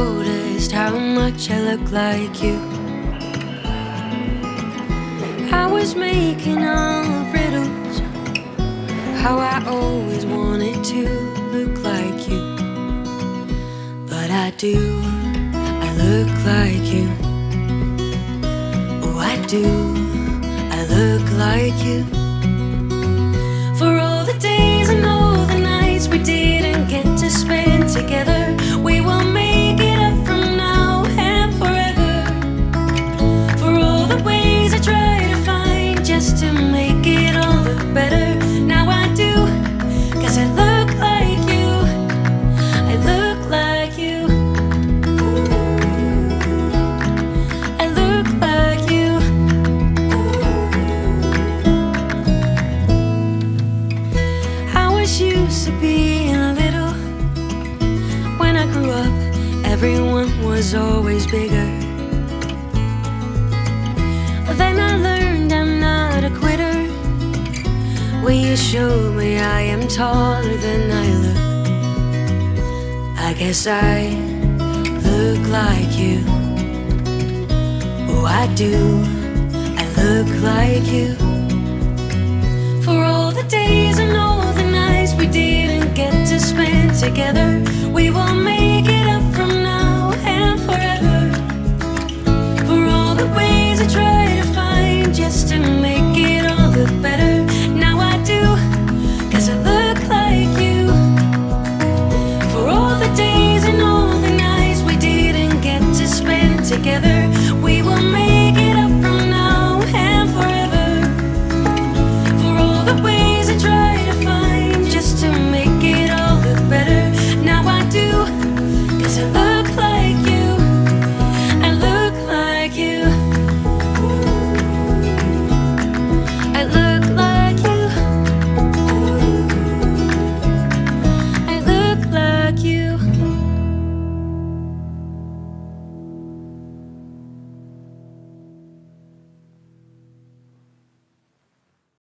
noticed how much I look like you. I was making all riddles, how I always wanted to look like you. But I do, I look like you. Oh, I do, I look like you. For all the days and all the nights we didn't get to spend together, we will make it up from now and forever. For all the ways I try to find just to make it all look better, now I do, 'cause I look like you. I look like you. I look like you. I was used to being little. When I grew up, everyone was always bigger. Then I learned I'm not a quitter. Will you show me I am taller than I look? I guess I look like you. Oh, I do, I look like you. For all the days and all the nights we didn't get to spend together, we will make it